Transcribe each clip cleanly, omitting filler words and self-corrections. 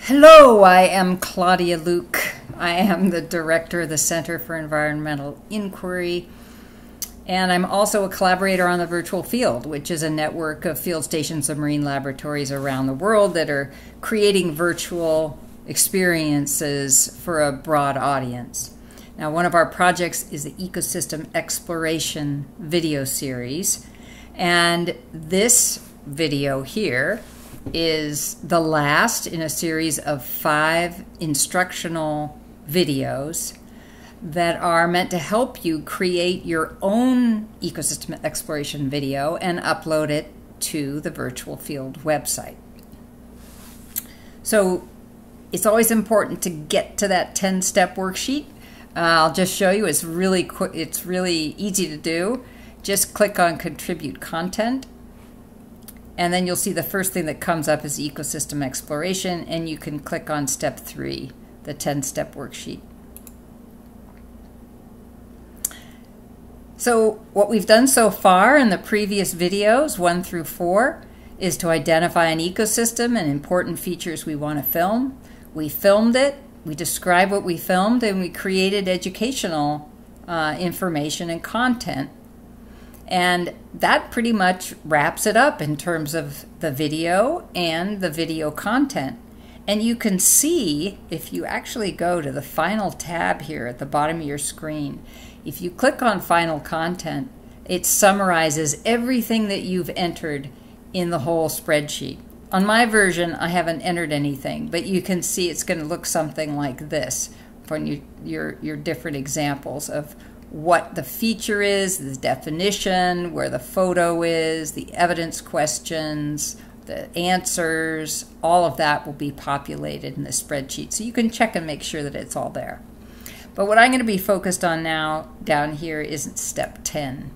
Hello, I am Claudia Luke. I am the director of the Center for Environmental Inquiry, and I'm also a collaborator on the Virtual Field, which is a network of field stations and marine laboratories around the world that are creating virtual experiences for a broad audience. Now, one of our projects is the Ecosystem Exploration video series, and this video here is the last in a series of 5 instructional videos that are meant to help you create your own ecosystem exploration video and upload it to the Virtual Field website. So it's always important to get to that 10-step worksheet. I'll just show you. It's really quick. It's really easy to do. Just click on Contribute Content, and then you'll see the first thing that comes up is ecosystem exploration, and you can click on step 3, the 10-step worksheet. So what we've done so far in the previous videos, 1 through 4, is to identify an ecosystem and important features we want to film. We filmed it, we described what we filmed, and we created educational information and content. And that pretty much wraps it up in terms of the video and the video content. And you can see, if you actually go to the final tab here at the bottom of your screen, if you click on Final Content, it summarizes everything that you've entered in the whole spreadsheet. On my version, I haven't entered anything, but you can see it's going to look something like this from your different examples of what the feature is, the definition, where the photo is, the evidence questions, the answers, all of that will be populated in the spreadsheet. So you can check and make sure that it's all there. But what I'm going to be focused on now down here is step 10.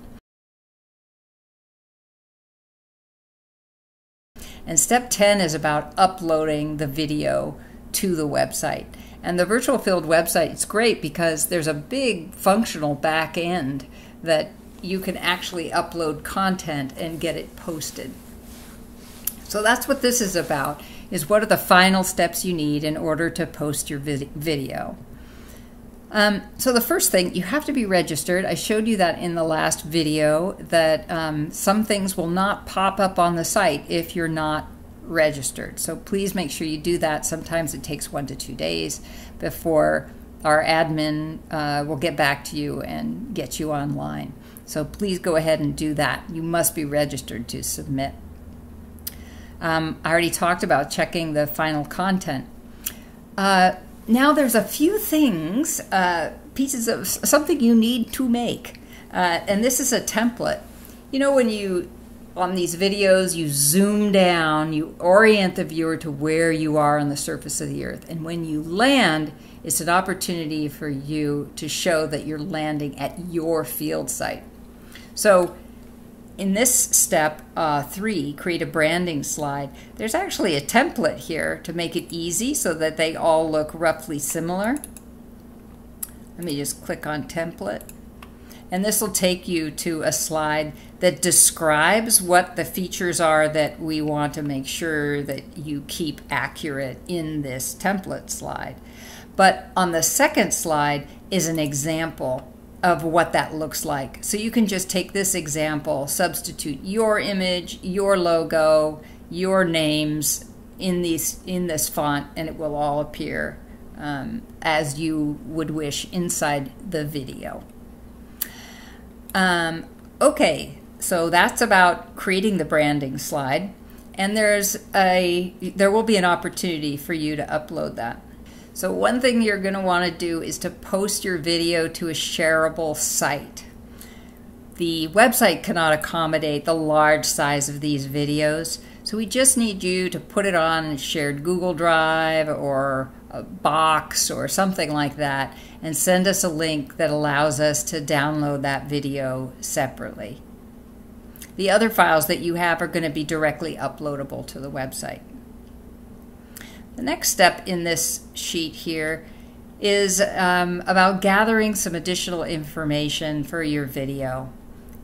And step 10 is about uploading the video to the website. And the Virtual Field website is great because there's a big functional back end that you can actually upload content and get it posted. So that's what this is about, is what are the final steps you need in order to post your video. So the first thing, you have to be registered. I showed you that in the last video, that some things will not pop up on the site if you're not registered. So please make sure you do that. Sometimes it takes 1 to 2 days before our admin will get back to you and get you online. So please go ahead and do that. You must be registered to submit. I already talked about checking the final content. Now there's a few things, pieces of something you need to make. And this is a template. You know, when you on these videos, you zoom down, you orient the viewer to where you are on the surface of the earth. And when you land, it's an opportunity for you to show that you're landing at your field site. So in this step 3, create a branding slide, there's actually a template here to make it easy so that they all look roughly similar. Let me just click on template. And this will take you to a slide that describes what the features are that we want to make sure that you keep accurate in this template slide. But on the second slide is an example of what that looks like. So you can just take this example, substitute your image, your logo, your names in this font, and it will all appear as you would wish inside the video. Okay, so that's about creating the branding slide, and there will be an opportunity for you to upload that. So one thing you're going to want to do is to post your video to a shareable site. The website cannot accommodate the large size of these videos, so we just need you to put it on a shared Google Drive or a box or something like that, and send us a link that allows us to download that video separately. The other files that you have are going to be directly uploadable to the website. The next step in this sheet here is about gathering some additional information for your video.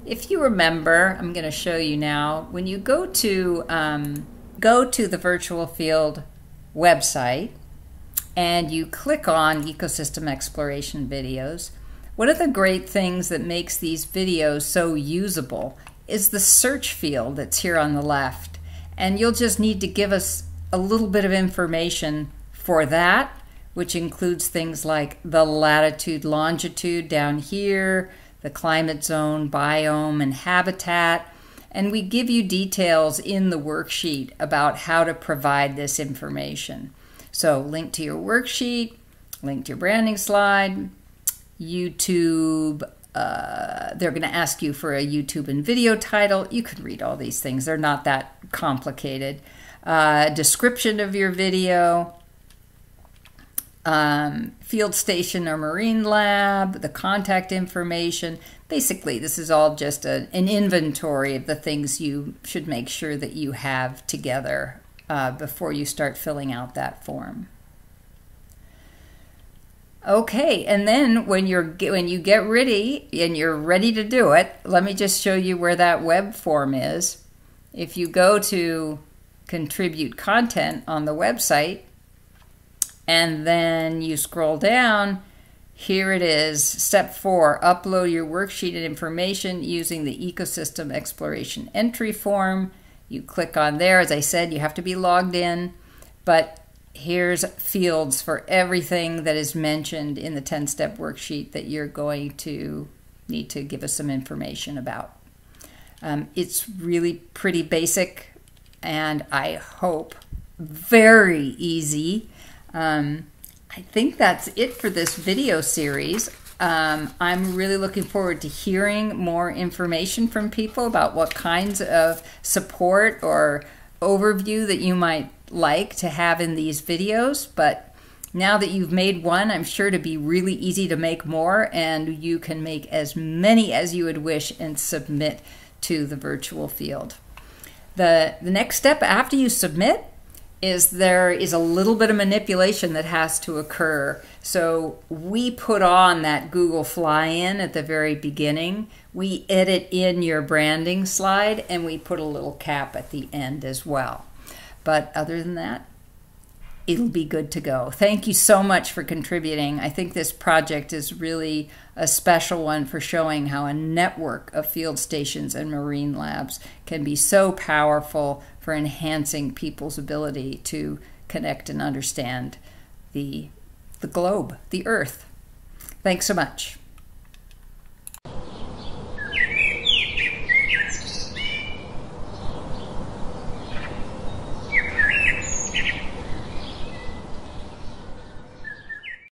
If you remember, I'm going to show you now, when you go to the Virtual Field website, and you click on Ecosystem Exploration Videos. One of the great things that makes these videos so usable is the search field that's here on the left. And you'll just need to give us a little bit of information for that, which includes things like the latitude, longitude down here, the climate zone, biome, and habitat. And we give you details in the worksheet about how to provide this information. So link to your worksheet, link to your branding slide, YouTube. They're going to ask you for a YouTube and video title. You can read all these things. They're not that complicated. Description of your video, field station or marine lab, the contact information. Basically, this is all just an inventory of the things you should make sure that you have together before you start filling out that form. Okay, and then when you get ready and you're ready to do it, let me just show you where that web form is. If you go to Contribute Content on the website, and then you scroll down, here it is, Step 4, upload your worksheet and information using the Ecosystem Exploration Entry Form. You click on there. As I said, you have to be logged in, but here's fields for everything that is mentioned in the 10-step worksheet that you're going to need to give us some information about. It's really pretty basic, and I hope very easy. I think that's it for this video series. I'm really looking forward to hearing more information from people about what kinds of support or overview that you might like to have in these videos. But now that you've made one, I'm sure to be really easy to make more, and you can make as many as you would wish and submit to the virtual field. The next step after you submit is there is a little bit of manipulation that has to occur. So we put on that Google fly-in at the very beginning. We edit in your branding slide, and we put a little cap at the end as well. But other than that, it'll be good to go. Thank you so much for contributing. I think this project is really a special one for showing how a network of field stations and marine labs can be so powerful for enhancing people's ability to connect and understand the globe, the Earth. Thanks so much.